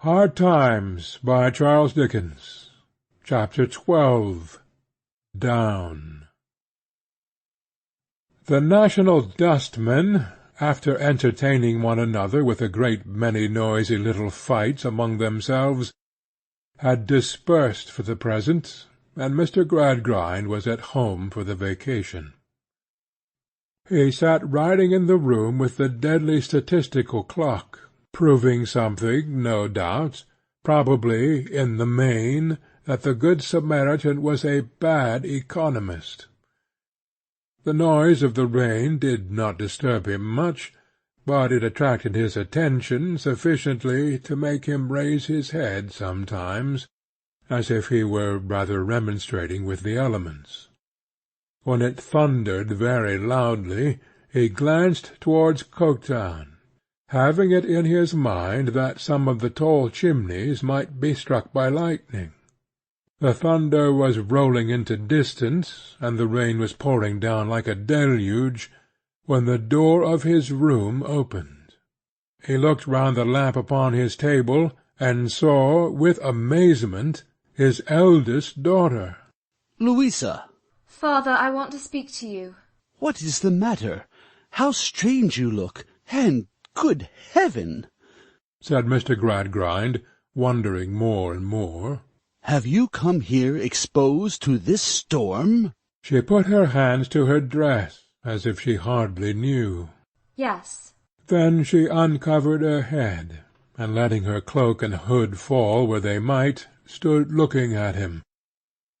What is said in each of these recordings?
Hard Times by Charles Dickens. Chapter 12. Down. The national dustmen, after entertaining one another with a great many noisy little fights among themselves, had dispersed for the present, and Mr. Gradgrind was at home for the vacation. He sat writing in the room with the deadly statistical clock, proving something, no doubt, probably, in the main, that the Good Samaritan was a bad economist. The noise of the rain did not disturb him much, but it attracted his attention sufficiently to make him raise his head sometimes, as if he were rather remonstrating with the elements. When it thundered very loudly, he glanced towards Coketown, having it in his mind that some of the tall chimneys might be struck by lightning. The thunder was rolling into distance, and the rain was pouring down like a deluge, when the door of his room opened. He looked round the lamp upon his table, and saw, with amazement, his eldest daughter. "Louisa!" "Father, I want to speak to you." "What is the matter? How strange you look, and, good heaven!" said Mr. Gradgrind, wondering more and more. "Have you come here exposed to this storm?" She put her hands to her dress, as if she hardly knew. "Yes." Then she uncovered her head, and letting her cloak and hood fall where they might, stood looking at him,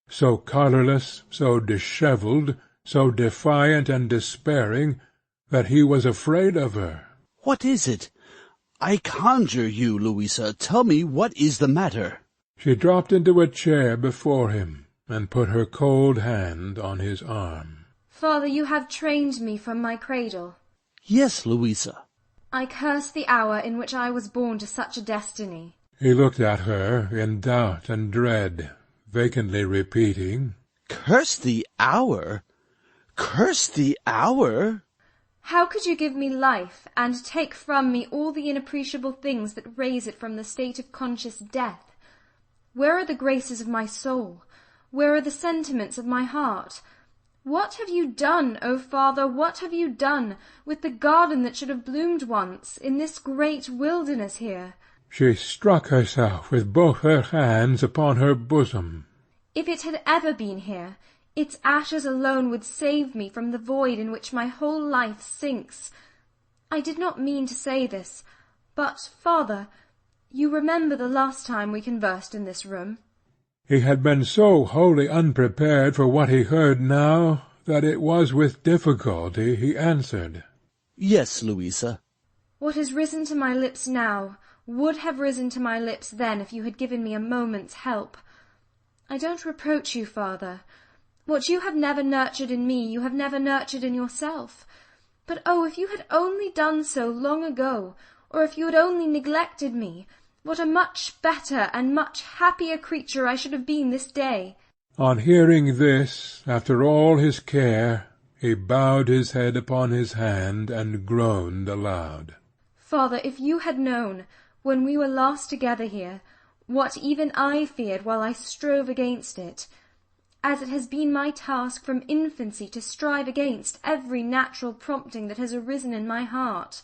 so colourless, so dishevelled, so defiant and despairing, that he was afraid of her. "What is it? I conjure you, Louisa, tell me what is the matter." She dropped into a chair before him, and put her cold hand on his arm. "Father, you have trained me from my cradle." "Yes, Louisa." "I curse the hour in which I was born to such a destiny." He looked at her in doubt and dread, vacantly repeating, "Curse the hour? Curse the hour?" "How could you give me life, and take from me all the inappreciable things that raise it from the state of conscious death? Where are the graces of my soul? Where are the sentiments of my heart? What have you done, O Father, what have you done with the garden that should have bloomed once, in this great wilderness here?" She struck herself with both her hands upon her bosom. "If it had ever been here, its ashes alone would save me from the void in which my whole life sinks. I did not mean to say this, but, Father, you remember the last time we conversed in this room?" He had been so wholly unprepared for what he heard now, that it was with difficulty he answered. "Yes, Louisa." "What has risen to my lips now would have risen to my lips then if you had given me a moment's help. I don't reproach you, Father. What you have never nurtured in me, you have never nurtured in yourself. But oh, if you had only done so long ago, or if you had only neglected me, what a much better and much happier creature I should have been this day." On hearing this, after all his care, he bowed his head upon his hand, and groaned aloud. "Father, if you had known, when we were last together here, what even I feared while I strove against it, as it has been my task from infancy to strive against every natural prompting that has arisen in my heart,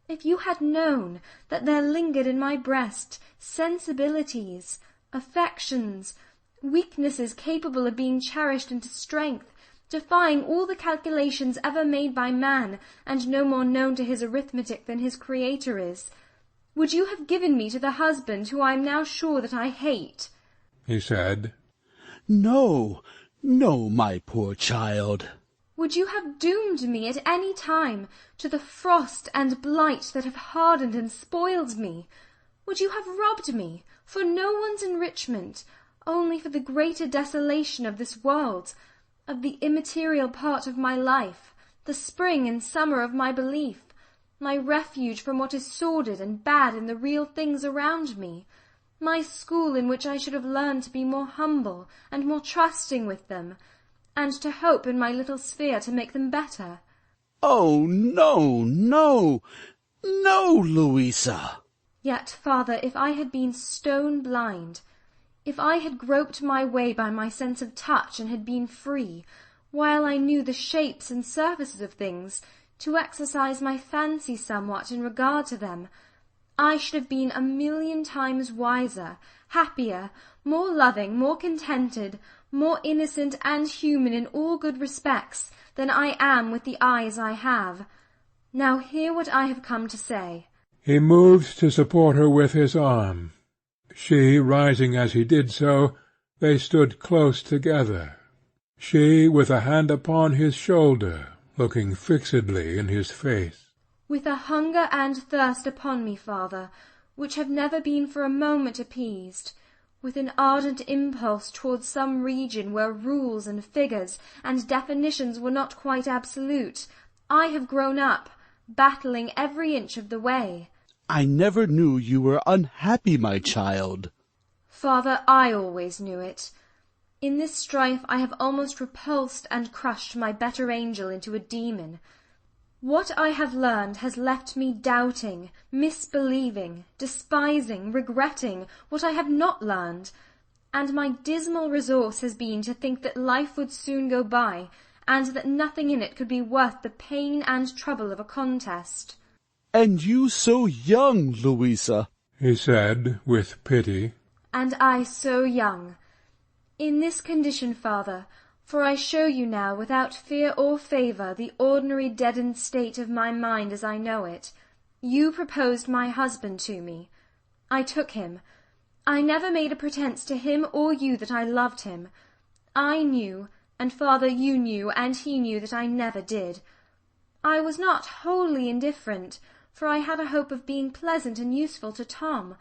if you had known that there lingered in my breast sensibilities, affections, weaknesses capable of being cherished into strength, defying all the calculations ever made by man, and no more known to his arithmetic than his Creator is, would you have given me to the husband who I am now sure that I hate?" he said. "No, no, my poor child." "Would you have doomed me at any time to the frost and blight that have hardened and spoiled me? Would you have robbed me, for no one's enrichment, only for the greater desolation of this world, of the immaterial part of my life, the spring and summer of my belief, my refuge from what is sordid and bad in the real things around me, my school in which I should have learned to be more humble and more trusting with them, and to hope in my little sphere to make them better?" "Oh, no, no, no, Louisa!" Yet, father, if I had been stone blind, if I had groped my way by my sense of touch and had been free, while I knew the shapes and surfaces of things, to exercise my fancy somewhat in regard to them, I should have been 1,000,000 times wiser, happier, more loving, more contented, more innocent and human in all good respects than I am with the eyes I have. Now hear what I have come to say." He moved to support her with his arm. She, rising as he did so, they stood close together, she with a hand upon his shoulder, looking fixedly in his face. "With a hunger and thirst upon me, father, which have never been for a moment appeased, with an ardent impulse towards some region where rules and figures and definitions were not quite absolute, I have grown up, battling every inch of the way." "I never knew you were unhappy, my child." "Father, I always knew it. In this strife I have almost repulsed and crushed my better angel into a demon. What I have learned has left me doubting, misbelieving, despising, regretting what I have not learned, and my dismal resource has been to think that life would soon go by, and that nothing in it could be worth the pain and trouble of a contest." "And you so young, Louisa," he said, with pity. "And I so young. In this condition, father, for I show you now, without fear or favour, the ordinary deadened state of my mind as I know it, you proposed my husband to me. I took him. I never made a pretence to him or you that I loved him. I knew, and father, you knew, and he knew that I never did. I was not wholly indifferent, for I had a hope of being pleasant and useful to Tom.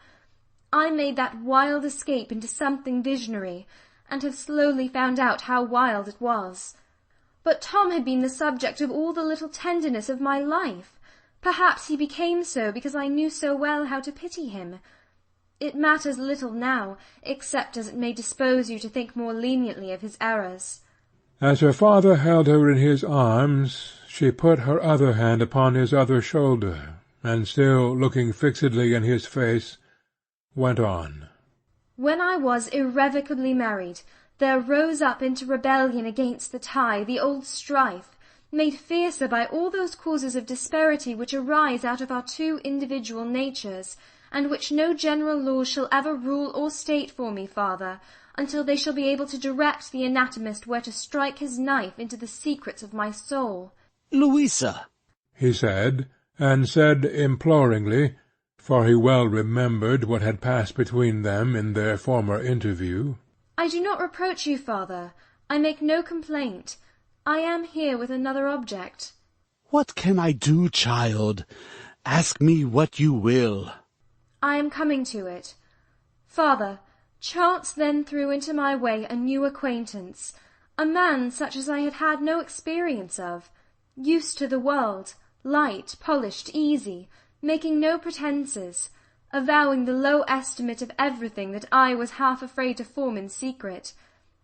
I made that wild escape into something visionary, and have slowly found out how wild it was. But Tom had been the subject of all the little tenderness of my life. Perhaps he became so because I knew so well how to pity him. It matters little now, except as it may dispose you to think more leniently of his errors." As her father held her in his arms, she put her other hand upon his other shoulder, and still looking fixedly in his face, went on. "When I was irrevocably married, there rose up into rebellion against the tie the old strife, made fiercer by all those causes of disparity which arise out of our two individual natures, and which no general laws shall ever rule or state for me, father, until they shall be able to direct the anatomist where to strike his knife into the secrets of my soul." "Louisa," he said, and said imploringly, for he well remembered what had passed between them in their former interview. "I do not reproach you, father. I make no complaint. I am here with another object." "What can I do, child? Ask me what you will." "I am coming to it. Father, chance then threw into my way a new acquaintance, a man such as I had had no experience of, used to the world, light, polished, easy, making no pretences, avowing the low estimate of everything that I was half afraid to form in secret,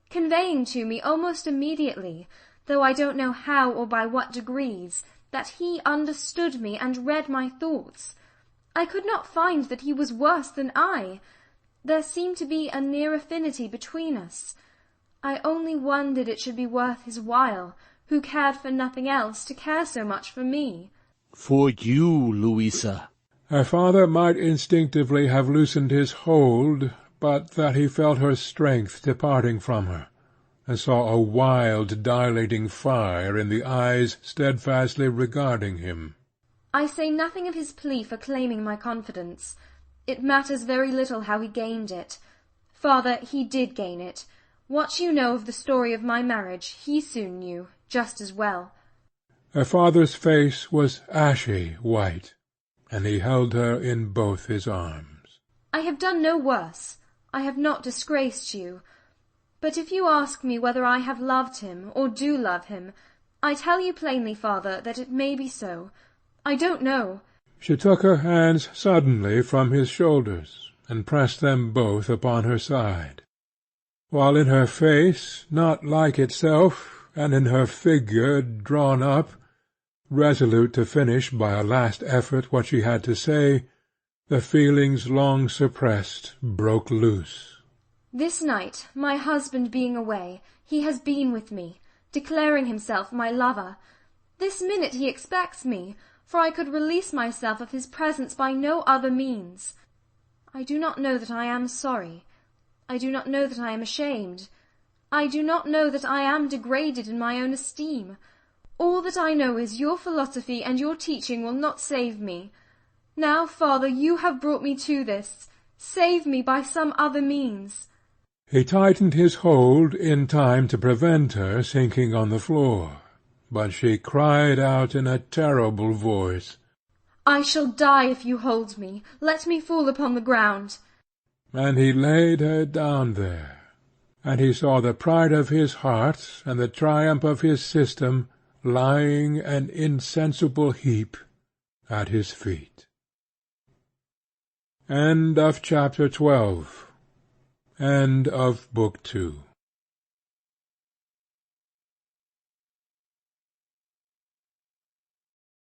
conveying to me almost immediately, though I don't know how or by what degrees, that he understood me and read my thoughts. I could not find that he was worse than I. There seemed to be a near affinity between us. I only wondered it should be worth his while, who cared for nothing else, to care so much for me." "For you, Louisa." Her father might instinctively have loosened his hold, but that he felt her strength departing from her, and saw a wild dilating fire in the eyes steadfastly regarding him. "I say nothing of his plea for claiming my confidence. It matters very little how he gained it. Father, he did gain it. What you know of the story of my marriage, he soon knew, just as well." Her father's face was ashy white, and he held her in both his arms. "I have done no worse. I have not disgraced you. But if you ask me whether I have loved him, or do love him, I tell you plainly, father, that it may be so. I don't know." She took her hands suddenly from his shoulders, and pressed them both upon her side, while in her face, not like itself, and in her figure drawn up, resolute to finish by a last effort what she had to say, The feelings long suppressed broke loose. This night, my husband being away, he has been with me, declaring himself my lover. This minute he expects me, for I could release myself of his presence by no other means. I do not know that I am sorry. I do not know that I am ashamed. I do not know that I am degraded in my own esteem. All that I know is your philosophy and your teaching will not save me. Now, Father, you have brought me to this. Save me by some other means. He tightened his hold in time to prevent her sinking on the floor, but she cried out in a terrible voice, I shall die if you hold me. Let me fall upon the ground. And he laid her down there, and he saw the pride of his heart and the triumph of his system lying an insensible heap at his feet. End of chapter 12. End of book 2.